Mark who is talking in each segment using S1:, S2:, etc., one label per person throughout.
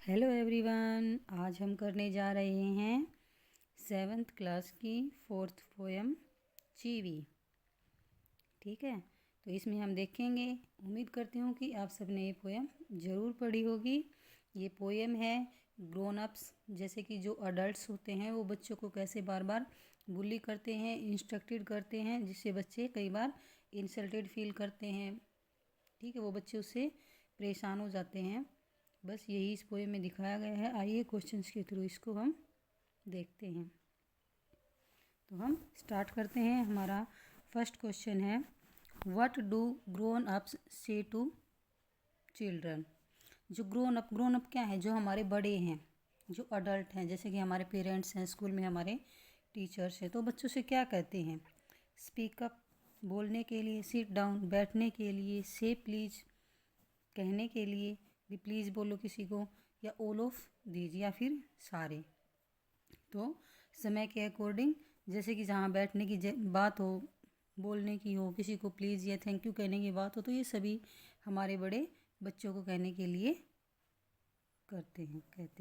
S1: Hello everyone, आज हम करने जा रहे हैं 7th क्लास की 4th पोएम चीवी। ठीक है, तो इसमें हम देखेंगे। उम्मीद करती हूँ कि आप सबने ये पोएम ज़रूर पढ़ी होगी। ये पोएम है ग्रोन अप्स, जैसे कि जो अडल्ट्स होते हैं वो बच्चों को कैसे बार बार बुली करते हैं, इंस्ट्रक्टेड करते हैं, जिससे बच्चे कई बार इंसल्टेड फील करते हैं। ठीक है, वो बच्चे उससे परेशान हो जाते हैं। बस यही इस पोएम में दिखाया गया है। आइए क्वेश्चंस के थ्रू इसको हम देखते हैं। तो हम स्टार्ट करते हैं। हमारा फर्स्ट क्वेश्चन है, व्हाट डू ग्रोन अप्स से टू चिल्ड्रन। जो ग्रोन अप क्या है? जो हमारे बड़े हैं, जो अडल्ट हैं, जैसे कि हमारे पेरेंट्स हैं, स्कूल में हमारे टीचर्स हैं, तो बच्चों से क्या कहते हैं? स्पीक अप बोलने के लिए, सिट डाउन बैठने के लिए, से प्लीज़ कहने के लिए भी प्लीज़ बोलो किसी को, या ऑल ऑफ दीज, या फिर सारे। तो समय के अकॉर्डिंग, जैसे कि जहाँ बैठने की बात हो, बोलने की हो, किसी को प्लीज़ या थैंक यू कहने की बात हो, तो ये सभी हमारे बड़े बच्चों को कहने के लिए कहते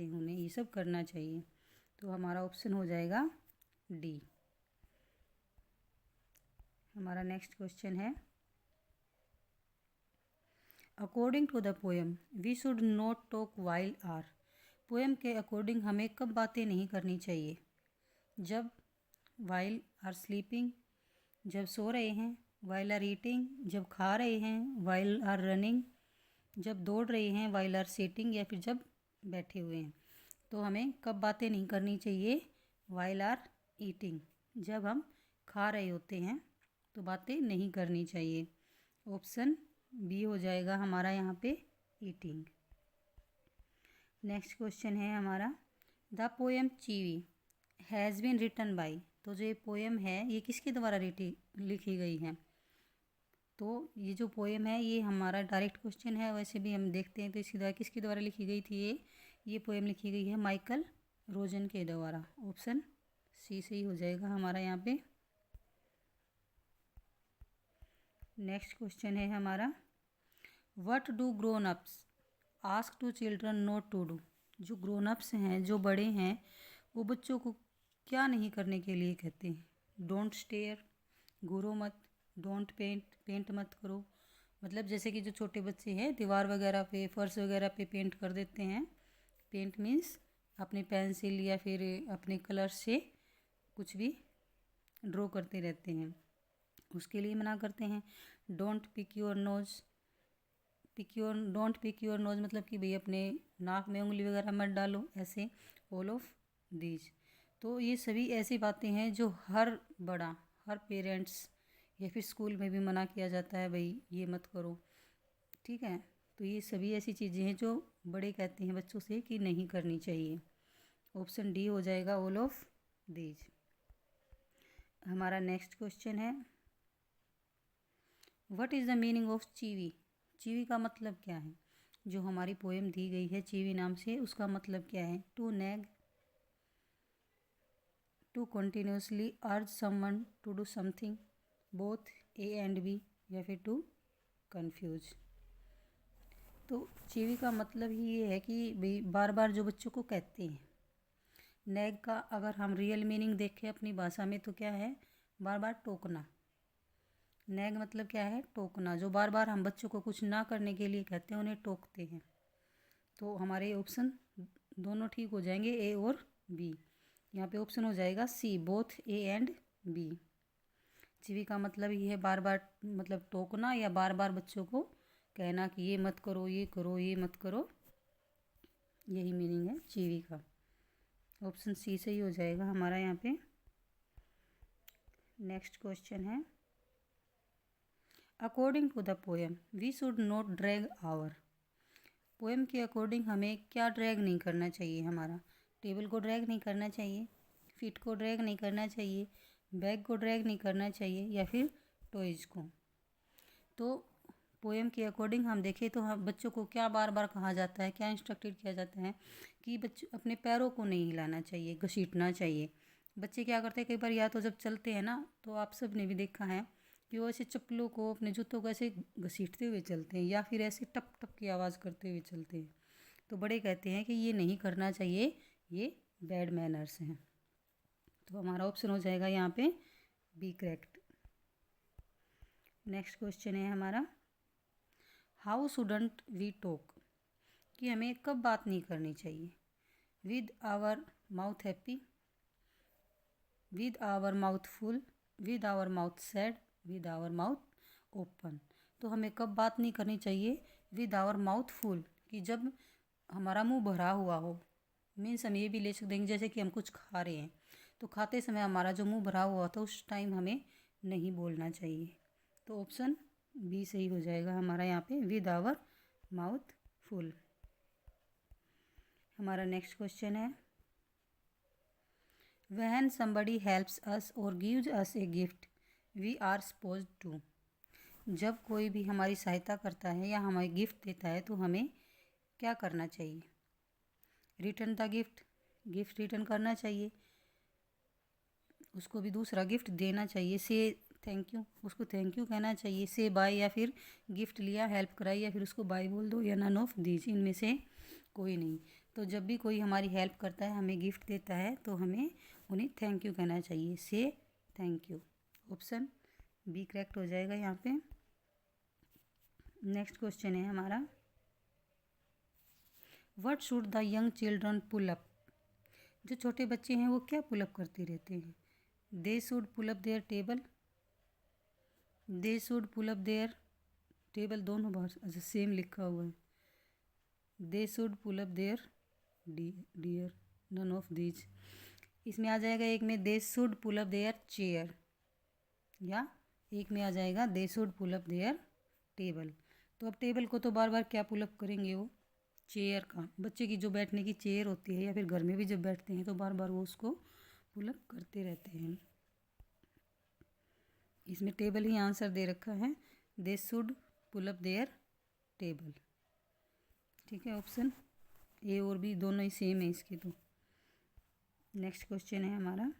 S1: हैं उन्हें ये सब करना चाहिए। तो हमारा ऑप्शन हो जाएगा डी। हमारा नेक्स्ट क्वेश्चन है, according to the poem we should not talk while are. Poem के अकॉर्डिंग हमें कब बातें नहीं करनी चाहिए? जब वाइल आर स्लीपिंग, जब सो रहे हैं, वाइल आर ईटिंग, जब खा रहे हैं, वाइल आर रनिंग, जब दौड़ रहे हैं, वाइल आर सिटिंग, या फिर जब बैठे हुए हैं। तो हमें कब बातें नहीं करनी चाहिए? वाइल आर ईटिंग, जब हम खा रहे होते हैं तो बातें नहीं करनी चाहिए। ऑप्शन बी हो जाएगा हमारा यहाँ पे ईटिंग। नेक्स्ट क्वेश्चन है हमारा, the poem Chivvy has been written by. तो जो ये पोएम है ये किसके द्वारा लिखी गई है? तो ये जो पोएम है ये हमारा डायरेक्ट क्वेश्चन है, वैसे भी हम देखते हैं तो इसके द्वारा किसके द्वारा लिखी गई थी? ये पोएम लिखी गई है माइकल रोजन के द्वारा। ऑप्शन सी सही हो जाएगा हमारा यहाँ पे। नेक्स्ट क्वेश्चन है हमारा, what do grown ups ask to children not to do. जो ग्रोन अप्स हैं, जो बड़े हैं, वो बच्चों को क्या नहीं करने के लिए कहते हैं? डोंट स्टेयर, घूरो मत, डोंट पेंट मत करो। मतलब जैसे कि जो छोटे बच्चे हैं दीवार वगैरह पे, फर्श वगैरह पे पेंट कर देते हैं। पेंट मीन्स अपने पेंसिल या फिर अपने कलर से कुछ भी ड्रॉ करते रहते हैं, उसके लिए मना करते हैं। Don't pick your nose, don't pick your nose मतलब कि भाई अपने नाक में उंगली वगैरह मत डालो, ऐसे। ऑल ऑफ दीज, तो ये सभी ऐसी बातें हैं जो हर बड़ा, हर पेरेंट्स या फिर स्कूल में भी मना किया जाता है, भाई ये मत करो। ठीक है, तो ये सभी ऐसी चीज़ें हैं जो बड़े कहते हैं बच्चों से कि नहीं करनी चाहिए। ऑप्शन डी हो जाएगा ऑल ऑफ दीज। हमारा नेक्स्ट क्वेश्चन है, what is the meaning of chivvy. Chivvy का मतलब क्या है? जो हमारी पोएम दी गई है चीवी नाम से, उसका मतलब क्या है? To nag, to continuously urge someone to do something, both A and B, या फिर टू कंफ्यूज। तो चीवी का मतलब ही ये है कि भाई बार बार जो बच्चों को कहते हैं। नैग का अगर हम रियल मीनिंग देखें अपनी भाषा में तो क्या है? बार बार टोकना। नैग मतलब क्या है? टोकना। जो बार बार हम बच्चों को कुछ ना करने के लिए कहते हैं उन्हें टोकते हैं। तो हमारे ऑप्शन दोनों ठीक हो जाएंगे, ए और बी। यहाँ पे ऑप्शन हो जाएगा सी, बोथ ए एंड बी। चीवी का मतलब ये है बार बार मतलब टोकना, या बार बार बच्चों को कहना कि ये मत करो, ये करो, ये मत करो। यही मीनिंग है चीवी का। ऑप्शन सी सही हो जाएगा हमारा यहाँ पे। नेक्स्ट क्वेश्चन है, according to the poem we should not drag our. Poem के अकॉर्डिंग हमें क्या ड्रैग नहीं करना चाहिए? हमारा टेबल को ड्रैग नहीं करना चाहिए, फीट को ड्रैग नहीं करना चाहिए, बैग को ड्रैग नहीं करना चाहिए, या फिर टॉयज़ को। तो पोएम के अकॉर्डिंग हम देखें तो हम बच्चों को क्या बार बार कहा जाता है, क्या इंस्ट्रक्टेड किया जाता है कि बच्चे अपने पैरों को नहीं हिलाना चाहिए, घसीटना चाहिए। बच्चे क्या करते हैं कई बार, या तो जब चलते हैं ना, तो आप सब ने भी देखा है कि वो ऐसे चप्पलों को, अपने जूतों को ऐसे घसीटते हुए चलते हैं, या फिर ऐसे टप टप की आवाज़ करते हुए चलते हैं। तो बड़े कहते हैं कि ये नहीं करना चाहिए, ये बैड मैनर्स हैं। तो हमारा ऑप्शन हो जाएगा यहाँ पे बी करेक्ट। नेक्स्ट क्वेश्चन है हमारा, हाउ शुडंट वी टॉक, कि हमें कब बात नहीं करनी चाहिए। With our mouth happy, with our mouth full, with our mouth sad, with our mouth open. तो हमें कब बात नहीं करनी चाहिए, विद आवर माउथ फुल, कि जब हमारा मुंह भरा हुआ हो। मीन्स हम ये भी ले सकते हैं जैसे कि हम कुछ खा रहे हैं तो खाते समय हमारा जो मुंह भरा हुआ था उस टाइम हमें नहीं बोलना चाहिए। तो ऑप्शन बी सही हो जाएगा हमारा यहाँ पे, विद आवर माउथ फुल। हमारा नेक्स्ट क्वेश्चन है, व्हेन somebody helps us और gives us a gift we are supposed to, जब कोई भी हमारी सहायता करता है या हमें गिफ्ट देता है तो हमें क्या करना चाहिए। Return the gift, gift return करना चाहिए, उसको भी दूसरा गिफ्ट देना चाहिए, से थैंक यू, उसको थैंक यू कहना चाहिए, से बाय, या फिर गिफ्ट लिया हेल्प कराई या फिर उसको बाय बोल दो, या नन ऑफ दीज, इनमें से कोई नहीं। तो जब भी कोई हमारी हेल्प करता है, हमें गिफ्ट देता है, तो हमें उन्हें थैंक यू कहना चाहिए, say thank you. Option B correct हो जाएगा यहाँ पे। नेक्स्ट क्वेश्चन है हमारा, what should the young children pull up, जो छोटे बच्चे हैं वो क्या पुल अप करते रहते हैं। They should pull up their table, they should pull up their table, दोनों बार अच्छा सेम लिखा हुआ है। They should pull up their dear, none of these. इसमें आ जाएगा एक में they should pull up their chair, या एक में आ जाएगा they should pull up their table. तो अब टेबल को तो बार बार क्या पुल अप करेंगे, वो चेयर का, बच्चे की जो बैठने की चेयर होती है या फिर घर में भी जब बैठते हैं तो बार बार वो उसको पुल अप करते रहते हैं। इसमें टेबल ही आंसर दे रखा है, they should pull up their table. ठीक है, ऑप्शन ए और बी दोनों ही सेम है इसके। तो नेक्स्ट क्वेश्चन है हमारा,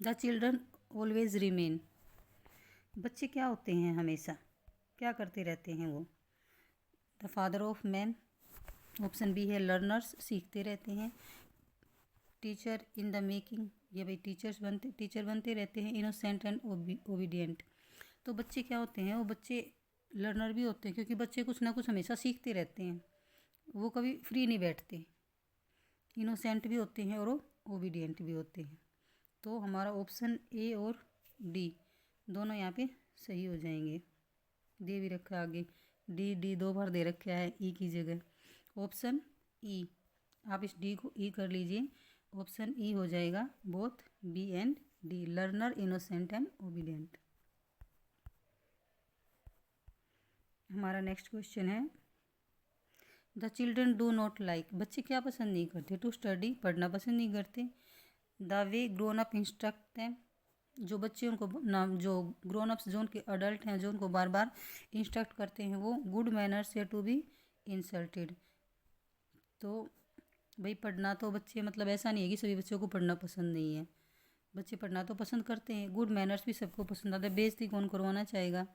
S1: द चिल्ड्रन ऑलवेज रिमेन, बच्चे क्या होते हैं हमेशा, क्या करते रहते हैं वो। The father of man, option B है लर्नर्स, सीखते रहते हैं। टीचर इन द मेकिंग, ये भाई टीचर बनते रहते हैं। इनोसेंट एंड ओबीडियंट, तो बच्चे क्या होते हैं, वो बच्चे लर्नर भी होते हैं, क्योंकि बच्चे कुछ ना कुछ हमेशा सीखते रहते हैं, वो कभी फ्री नहीं बैठते। इनोसेंट भी होते हैं और ओबीडियंट भी होते हैं। तो हमारा ऑप्शन ए और डी दोनों यहाँ पे सही हो जाएंगे। दे भी रखा है आगे, डी दो बार दे रखा है ई की जगह। ऑप्शन ई, आप इस डी को ई कर लीजिए, ऑप्शन ई हो जाएगा both B and D, learner, innocent and obedient. हमारा नेक्स्ट क्वेश्चन है, the children do not like, बच्चे क्या पसंद नहीं करते, टू स्टडी, पढ़ना पसंद नहीं करते। The way grown up instruct हैं, जो बच्चे उनको जो ग्रोन अप्स जो उनके अडल्ट हैं जो उनको बार बार इंस्ट्रक्ट करते हैं वो गुड मैनर्स या टू बी इंसल्टेड। तो भाई पढ़ना तो बच्चे, मतलब ऐसा नहीं है कि सभी बच्चों को पढ़ना पसंद नहीं है, बच्चे पढ़ना तो पसंद करते हैं। गुड मैनर्स भी सबको पसंद आता है, बेइज्जती कौन करवाना चाहेगा।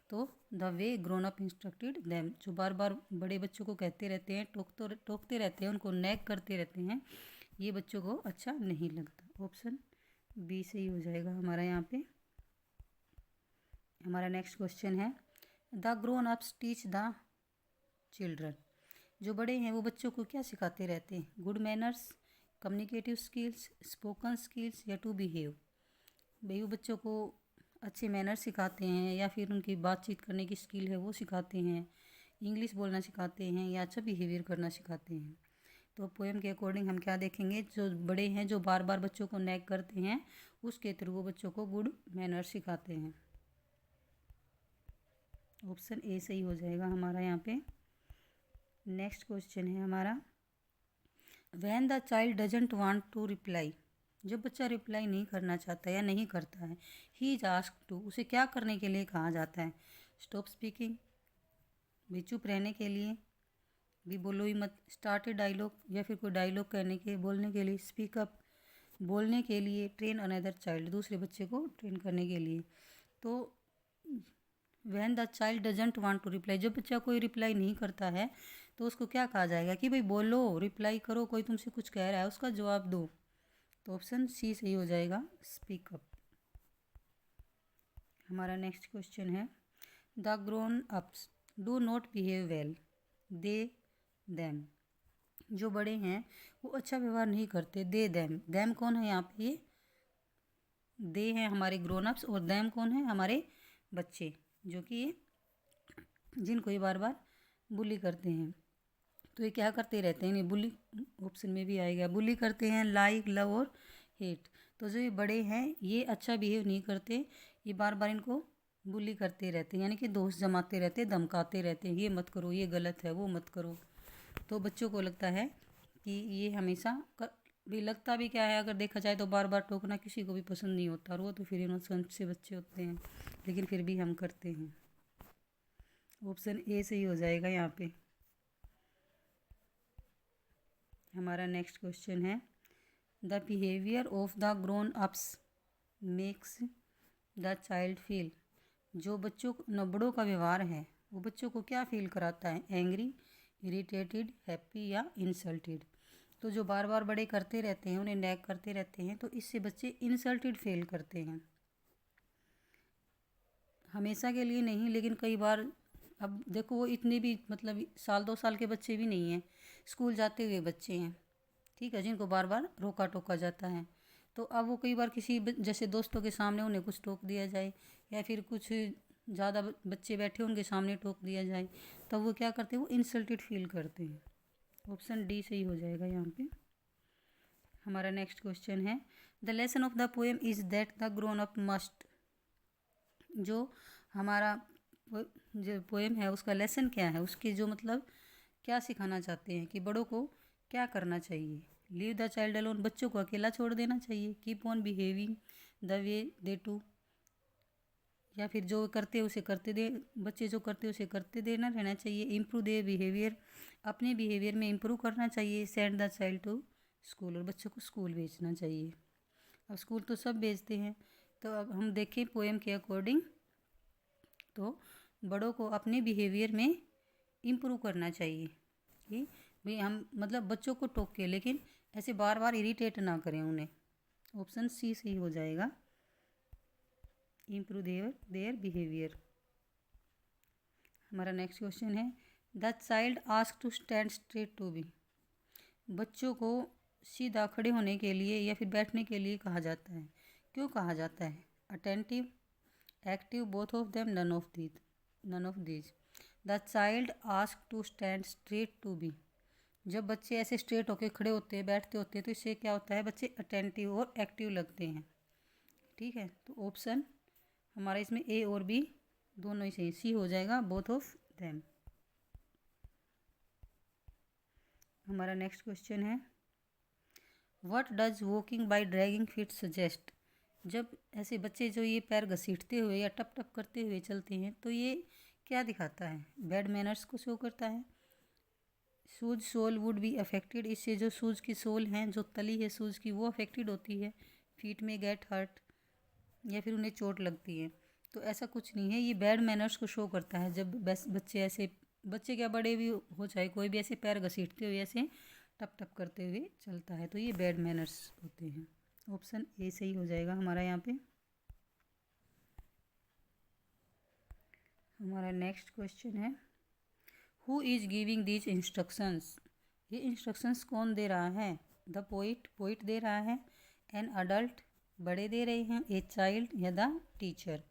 S1: तो the way grown up instructed them, जो बार बार बड़े बच्चों को कहते रहते हैं, टोकते रहते हैं, उनको नैग करते रहते हैं, ये बच्चों को अच्छा नहीं लगता। ऑप्शन बी सही हो जाएगा हमारा यहाँ पे। हमारा नेक्स्ट क्वेश्चन है, the grown ups teach the children, जो बड़े हैं वो बच्चों को क्या सिखाते रहते हैं, good manners, communicative skills, spoken skills, या टू बिहेव। भाई वो बच्चों को अच्छे मैनर सिखाते हैं या फिर उनकी बातचीत करने की स्किल है वो सिखाते हैं, इंग्लिश बोलना सिखाते हैं, या अच्छा बिहेवियर करना सिखाते हैं। तो पोएम के अकॉर्डिंग हम क्या देखेंगे, जो बड़े हैं जो बार बार बच्चों को नैग करते हैं उसके थ्रू वो बच्चों को गुड मैनर सिखाते हैं। ऑप्शन ए सही हो जाएगा हमारा यहाँ पे। नेक्स्ट क्वेश्चन है हमारा, when the child doesn't want to reply, जब बच्चा रिप्लाई नहीं करना चाहता या नहीं करता है, ही इज आस्क्ड टू, उसे क्या करने के लिए कहा जाता है। स्टॉप स्पीकिंग, भी चुप रहने के लिए, भी बोलो ही मत, स्टार्ट ए डायलॉग, या फिर कोई डायलॉग बोलने के लिए, स्पीक अप, बोलने के लिए, ट्रेन अनदर चाइल्ड, दूसरे बच्चे को ट्रेन करने के लिए। तो when the child doesn't want to reply, जब बच्चा कोई रिप्लाई नहीं करता है तो उसको क्या कहा जाएगा कि भाई बोलो, रिप्लाई करो, कोई तुमसे कुछ कह रहा है उसका जवाब दो। तो ऑप्शन सी सही हो जाएगा, स्पीक अप। हमारा नेक्स्ट क्वेश्चन है, the grown ups do not behave well, they them. जो बड़े हैं वो अच्छा व्यवहार नहीं करते, दे देम। देम कौन है यहाँ पे? ये दे हैं हमारे ग्रोन अप्स और देम कौन है? हमारे बच्चे, जो कि ये जिनको ये बार बार बुली करते हैं। तो ये क्या करते रहते हैं? बुली ऑप्शन में भी आएगा, बुली करते हैं, लाइक, लव और हेट। तो जो ये बड़े हैं ये अच्छा बिहेव नहीं करते, ये बार बार इनको बुली करते रहते हैं, यानी कि दोष जमाते रहते हैं, धमकाते रहते हैं, ये मत करो, ये गलत है, वो मत करो। तो बच्चों को लगता है कि ये हमेशा भी लगता भी क्या है, अगर देखा जाए तो बार बार टोकना किसी को भी पसंद नहीं होता, और वो तो फिर इनोसेंट से बच्चे होते हैं, लेकिन फिर भी हम करते हैं। ऑप्शन ए सही हो जाएगा यहाँ पे। हमारा नेक्स्ट क्वेश्चन है, the behaviour of the grown ups makes the child feel. जो बच्चों बड़ों का व्यवहार है वो बच्चों को क्या फील कराता है? एंग्री, इरिटेटेड, हैप्पी या इंसल्टेड। तो जो बार बार बड़े करते रहते हैं, उन्हें नैग करते रहते हैं, तो इससे बच्चे इंसल्टेड फील करते हैं। हमेशा के लिए नहीं, लेकिन कई बार। अब देखो वो इतने भी मतलब साल 2 साल के बच्चे भी नहीं हैं, स्कूल जाते हुए बच्चे हैं, ठीक है, जिनको बार बार रोका टोका जाता है। तो अब वो कई बार किसी जैसे दोस्तों के सामने उन्हें कुछ टोक दिया जाए, या फिर कुछ ज़्यादा बच्चे बैठे उनके सामने टोक दिया जाए, तब वो क्या करते हैं? वो इंसल्टेड फील करते हैं। ऑप्शन डी सही हो जाएगा यहाँ पे। हमारा नेक्स्ट क्वेश्चन है, the lesson of the poem is that the grown up must. जो हमारा जो पोएम है उसका लेसन क्या है? उसके जो मतलब क्या सिखाना चाहते हैं कि बड़ों को क्या करना चाहिए? लीव द चाइल्ड अलोन, बच्चों को अकेला छोड़ देना चाहिए। Keep on behaving the way they to, या फिर जो करते उसे करते दे, बच्चे जो करते उसे करते देना रहना चाहिए। इम्प्रूव देयर बिहेवियर, अपने बिहेवियर में इम्प्रूव करना चाहिए। Send the child to school, और बच्चों को स्कूल भेजना चाहिए। अब स्कूल तो सब भेजते हैं, तो अब हम देखें पोएम के अकॉर्डिंग, तो बड़ों को अपने बिहेवियर में इम्प्रूव करना चाहिए कि भाई हम मतलब बच्चों को टोके, लेकिन ऐसे बार बार इरिटेट ना करें उन्हें। ऑप्शन सी सही हो जाएगा, इम्प्रूव देयर बिहेवियर। हमारा नेक्स्ट क्वेश्चन है, the child ask to stand straight to be. बच्चों को सीधा खड़े होने के लिए या फिर बैठने के लिए कहा जाता है, क्यों कहा जाता है? Attentive, active, both of them, none of these. The child ask to stand straight to be. जब बच्चे ऐसे स्ट्रेट होके खड़े होते हैं, बैठते होते हैं, तो इससे क्या होता है? बच्चे अटेंटिव और एक्टिव लगते हैं, ठीक है। तो ऑप्शन हमारा इसमें ए और बी दोनों ही सही, सी हो जाएगा, बोथ ऑफ देम। हमारा नेक्स्ट क्वेश्चन है, what does walking by dragging feet suggest. जब ऐसे बच्चे जो ये पैर घसीटते हुए या टप टप करते हुए चलते हैं, तो ये क्या दिखाता है? बैड मैनर्स को शो करता है। Shoes sole would be affected, इससे जो शूज़ की सोल हैं, जो तली है शूज़ की, वो अफेक्टेड होती है। फीट में गेट हर्ट, या फिर उन्हें चोट लगती है। तो ऐसा कुछ नहीं है, ये बैड मैनर्स को शो करता है। जब बच्चे ऐसे, बच्चे क्या बड़े भी हो चाहे कोई भी, ऐसे पैर घसीटते हुए ऐसे टप टप करते हुए चलता है, तो ये बैड मैनर्स होते हैं। ऑप्शन ए सही हो जाएगा हमारा यहाँ पे। हमारा नेक्स्ट क्वेश्चन है, who is giving these instructions. ये इंस्ट्रक्शंस कौन दे रहा है? द पोइट दे रहा है, एन अडल्ट, बड़े दे रहे हैं, ए चाइल्ड, या द टीचर।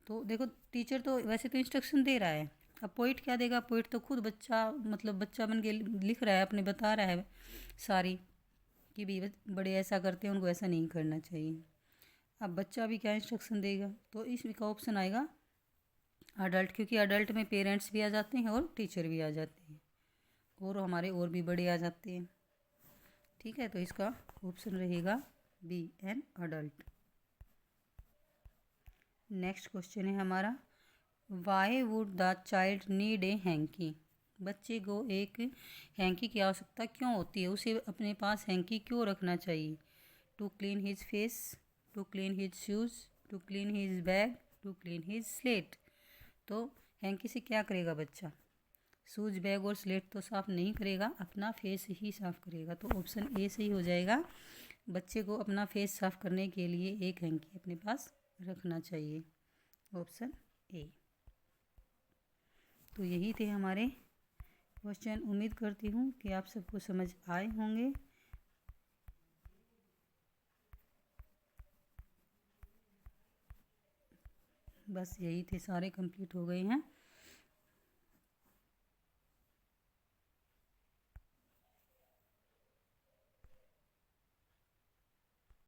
S1: तो देखो टीचर तो वैसे तो इंस्ट्रक्शन दे रहा है, अब पोइट क्या देगा? पोइट तो खुद बच्चा मतलब बच्चा बन के लिख रहा है, अपने बता रहा है सारी कि भी बड़े ऐसा करते हैं, उनको ऐसा नहीं करना चाहिए। अब बच्चा भी क्या इंस्ट्रक्शन देगा? तो इसका ऑप्शन आएगा अडल्ट, क्योंकि अडल्ट में पेरेंट्स भी आ जाते हैं और टीचर भी आ जाते हैं, और हमारे और भी बड़े आ जाते हैं, ठीक है। तो इसका ऑप्शन रहेगा B, an adult. Next question है हमारा, why would the child need a hanky. बच्चे को एक हैंकी की आवश्यकता क्यों होती है? उसे अपने पास हैंकी क्यों रखना चाहिए? To clean his face, to clean his shoes, to clean his bag, to clean his slate. तो हैंकी से क्या करेगा बच्चा? शूज बैग और स्लेट तो साफ़ नहीं करेगा, अपना फेस ही साफ़ करेगा। तो ऑप्शन ए सही हो जाएगा। बच्चे को अपना फेस साफ़ करने के लिए एक हैंकी अपने पास रखना चाहिए, ऑप्शन ए। तो यही थे हमारे क्वेश्चन। उम्मीद करती हूँ कि आप सबको समझ आए होंगे। बस यही थे, सारे कंप्लीट हो गए हैं।